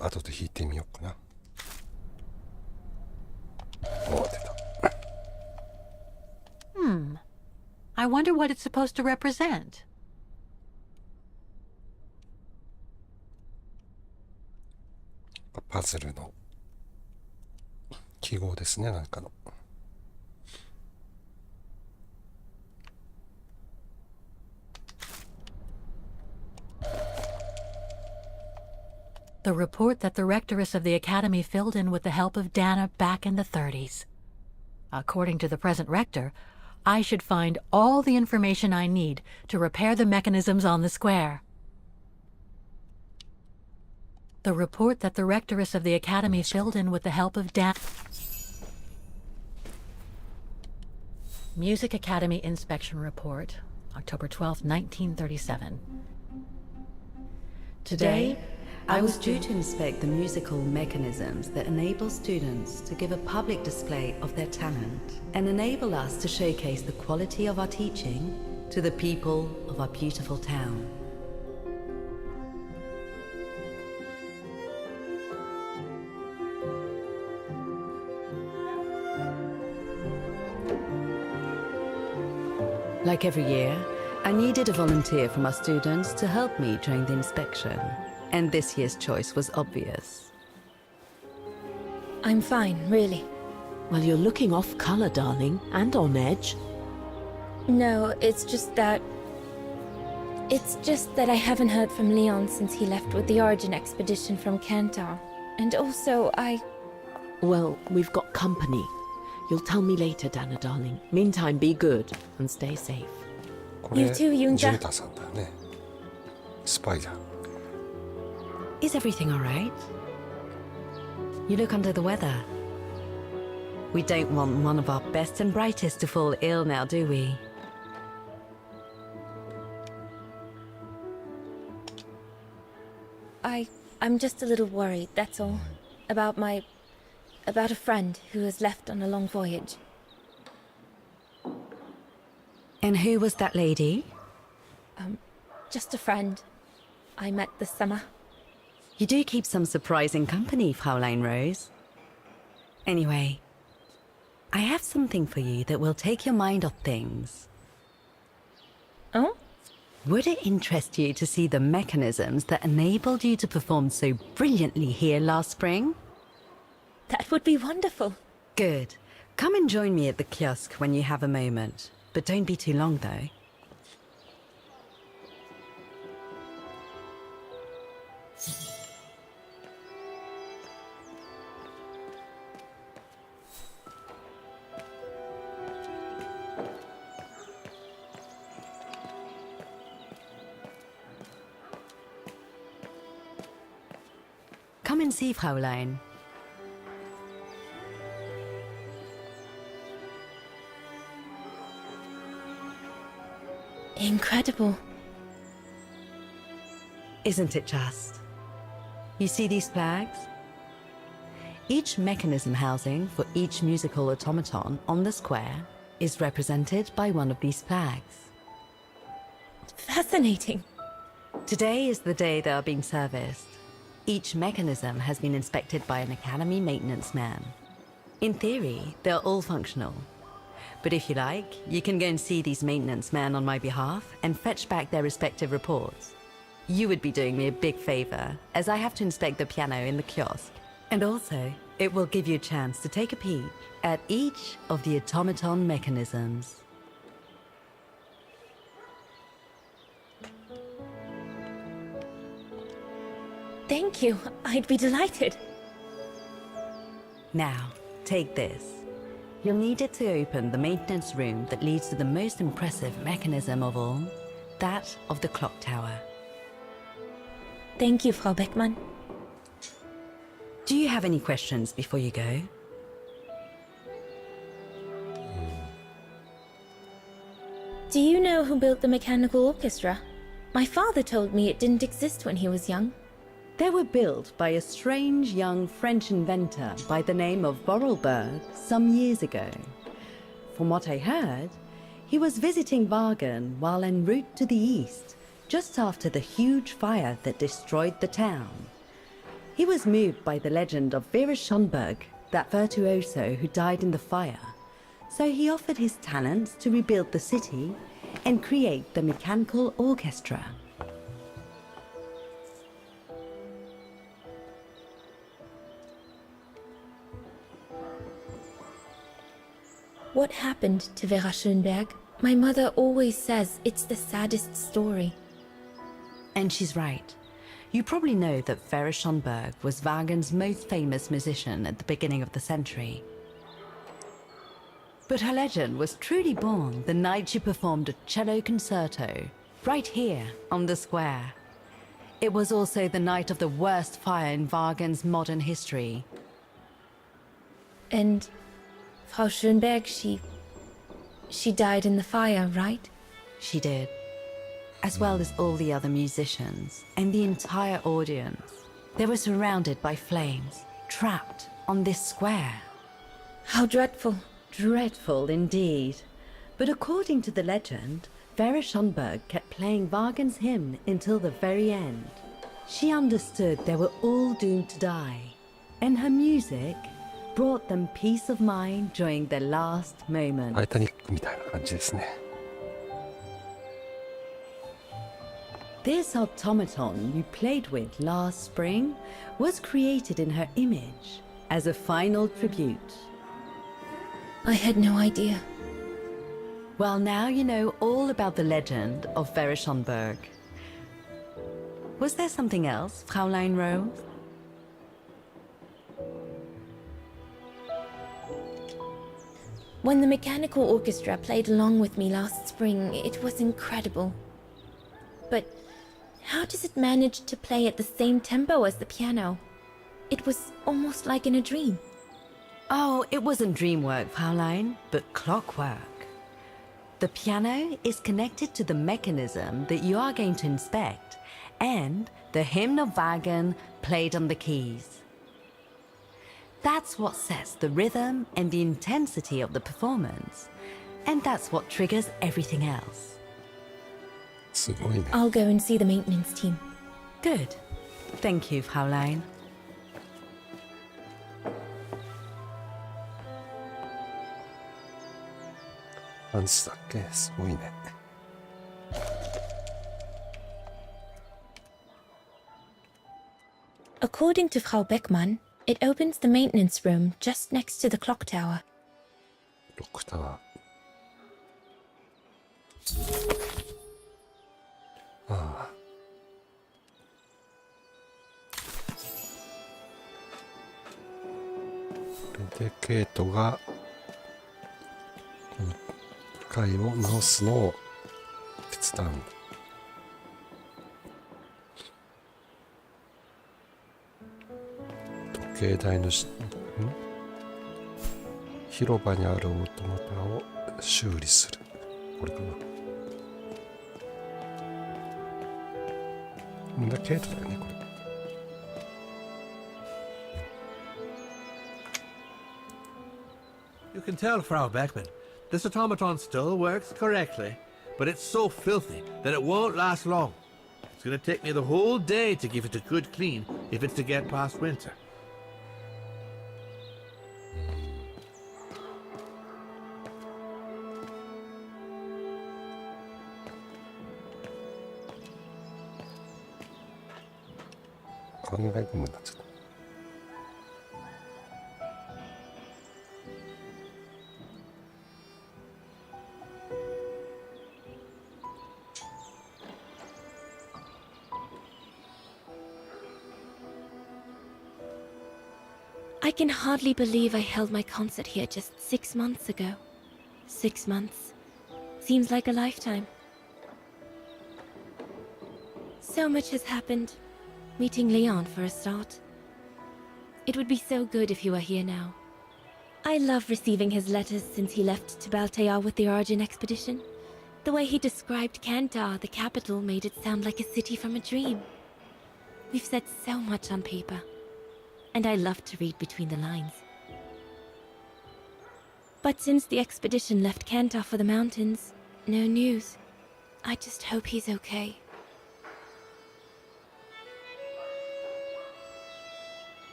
後で弾いてみようかな。I wonder what it's supposed to represent. パズルの記号ですね、なんかの。The report that the rectoress of the academy filled in with the help of Dana back in the 30s. According to the present rector, I should find all the information I need to repair the mechanisms on the square. The report that the rectoress of the academy filled in with the help of Music Academy Inspection Report, October 12, 1937. Today, I was due to inspect the musical mechanisms that enable students to give a public display of their talent and enable us to showcase the quality of our teaching to the people of our beautiful town. Like every year, I needed a volunteer from our students to help me during the inspection. And this year's choice was obvious. I'm fine, really. Well, you're looking off color, darling, and on edge. No, it's just that I haven't heard from Leon since he left with the Origin expedition from Kantar. And also, Well, we've got company. You'll tell me later, Dana, darling. Meantime, be good and stay safe. これ You too, Yunja. ジュータさんだよね。スパイダー。 Is everything all right? You look under the weather. We don't want one of our best and brightest to fall ill now, do we? I'm just a little worried, that's all. About a friend who has left on a long voyage. And who was that lady? Just a friend I met this summer. You do keep some surprising company, Fräulein Rose. Anyway, I have something for you that will take your mind off things. Oh? Would it interest you to see the mechanisms that enabled you to perform so brilliantly here last spring? That would be wonderful. Good. Come and join me at the kiosk when you have a moment. But don't be too long, though. Come and see, Fräulein. Incredible. Isn't it just? You see these flags? Each mechanism housing for each musical automaton on the square is represented by one of these flags. Fascinating. Today is the day they are being serviced. Each mechanism has been inspected by an Academy maintenance man. In theory, they're all functional. But if you like, you can go and see these maintenance men on my behalf and fetch back their respective reports. You would be doing me a big favor, as I have to inspect the piano in the kiosk. And also, it will give you a chance to take a peek at each of the automaton mechanisms. Thank you. I'd be delighted. Now, take this. You'll need it to open the maintenance room that leads to the most impressive mechanism of all, that of the clock tower. Thank you, Frau Beckmann. Do you have any questions before you go? Do you know who built the mechanical orchestra? My father told me it didn't exist when he was young. They were built by a strange young French inventor by the name of Vorarlberg some years ago. From what I heard, he was visiting Wagen while en route to the east, just after the huge fire that destroyed the town. He was moved by the legend of Vera Schönberg, that virtuoso who died in the fire, so he offered his talents to rebuild the city and create the mechanical orchestra. What happened to Vera Schönberg? My mother always says it's the saddest story. And she's right. You probably know that Vera Schönberg was Wagen's most famous musician at the beginning of the century. But her legend was truly born the night she performed a cello concerto, right here on the square. It was also the night of the worst fire in Wagen's modern history. And Frau Schönberg, she died in the fire, right? She did. As well as all the other musicians and the entire audience. They were surrounded by flames, trapped on this square. How dreadful. Dreadful indeed. But according to the legend, Vera Schönberg kept playing Wagen's hymn until the very end. She understood they were all doomed to die, and her music brought them peace of mind during their last moment. タイタニックみたいな感じですね。This automaton you played with last spring was created in her image as a final tribute. I had no idea. Well, now you know all about the legend of Vera Schönberg. Was there something else, Fräulein Rose? When the mechanical orchestra played along with me last spring, it was incredible. But how does it manage to play at the same tempo as the piano? It was almost like in a dream. Oh, it wasn't dream work, Fraulein, but clockwork. The piano is connected to the mechanism that you are going to inspect, and the hymn of Wagen played on the keys. That's what sets the rhythm and the intensity of the performance, and that's what triggers everything else. すごいね。 I'll go and see the maintenance team. Good. Thank you, Fraulein. ハンスだっけ、すごいね。According to Frau Beckmann, it opens the maintenance room just next to the clock tower. ロックタワー。ああ。これでケイトがこの機械を直すのを手伝うんだ。時計台の広場にあるオートマタを修理する。これかな。ケイトだよね、これ。You can tell, Frau Beckmann, this automaton still works correctly, but it's so filthy that it won't last long. It's going to take me the whole day to give it a good clean if it's to get past winter. 考え込むんだちょっと。I can hardly believe I held my concert here just 6 months ago. 6 months. Seems like a lifetime. So much has happened. Meeting Leon for a start. It would be so good if he were here now. I love receiving his letters since he left to Baltayar with the Origin expedition. The way he described Kantar, the capital, made it sound like a city from a dream. We've said so much on paper. And I love to read between the lines. But since the expedition left Kantar for the mountains, no news. I just hope he's okay.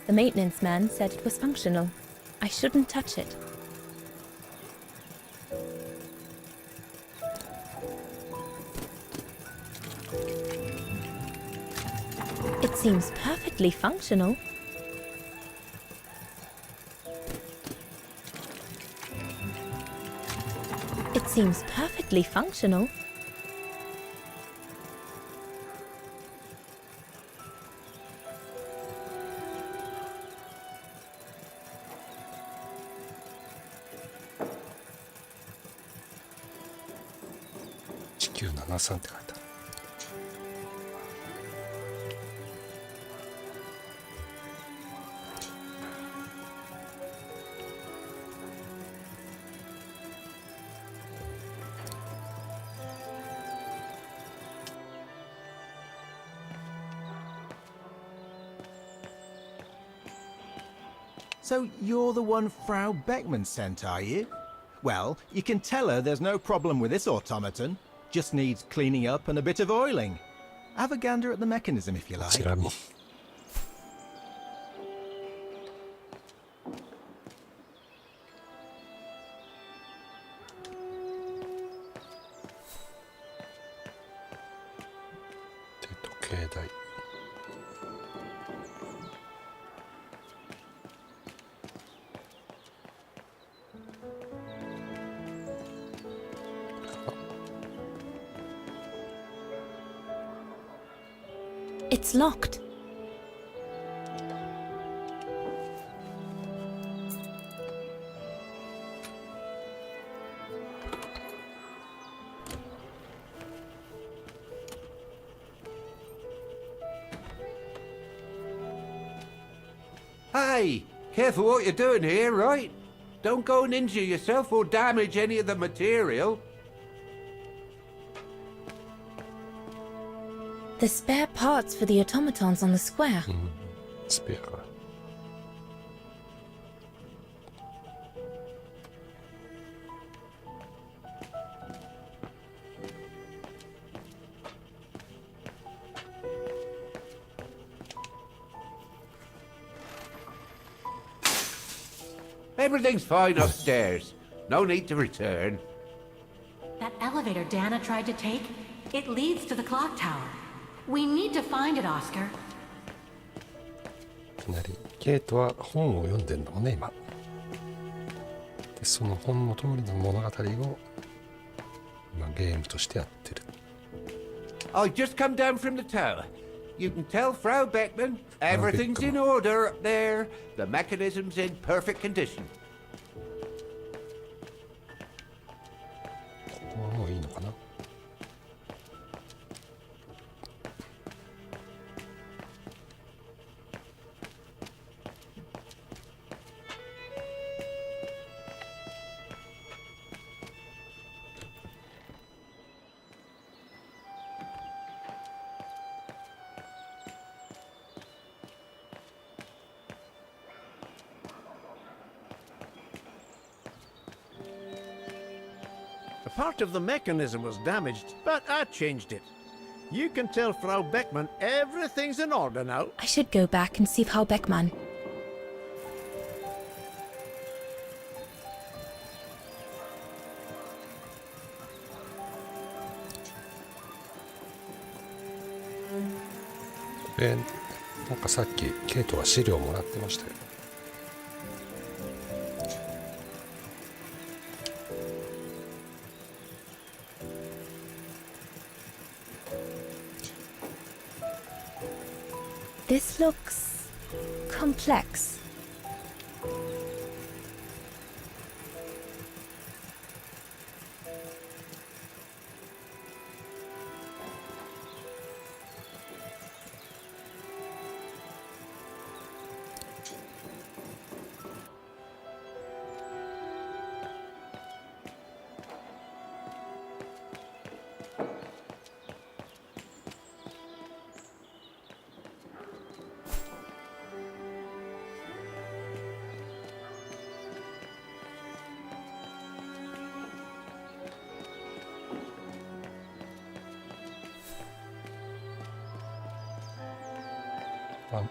The maintenance man said it was functional. I shouldn't touch it. It seems perfectly functional. It seems perfectly functional. .1973って書いてある。So you're the one Frau Beckmann sent, are you? Well, you can tell her there's no problem with this automaton. Just needs cleaning up and a bit of oiling. Have a gander at the mechanism if you like. 計台。It's locked. Hey, careful what you're doing here, right? Don't go and injure yourself or damage any of the material. The spare parts for the automatons on the square. スペアが。Everything's fine upstairs. No need to return. That elevator Dana tried to take, it leads to the clock tower. We need to find it, Oscar. いきなりケイトは本を読んでんだもんね今。でその本の通りの物語を今ゲームとしてやってる。I just come down from the tower. You can tell Frau Beckman everything's in order up there. The mechanism's in perfect condition. ここはもういいのかな。A part of the mechanism was damaged, but I changed it. You can tell Frau Beckman everything's in order now. I should go back and see Frau Beckman.でなんかさっきケイトは資料もらってましたよ。This looks complex.あ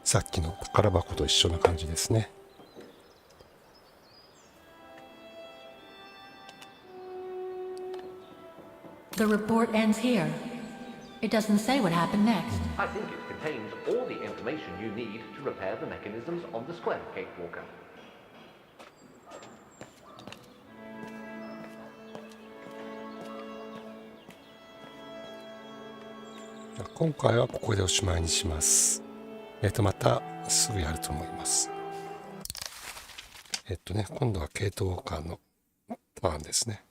さっきの宝箱と一緒な感じですね。The report ends here. It doesn't say what happened next. I think it contains all the information you need to repair the mechanisms on the square, Kate Walker. 今回はここでおしまいにします。またすぐやると思います。今度はケイト・ウォーカーのターンですね。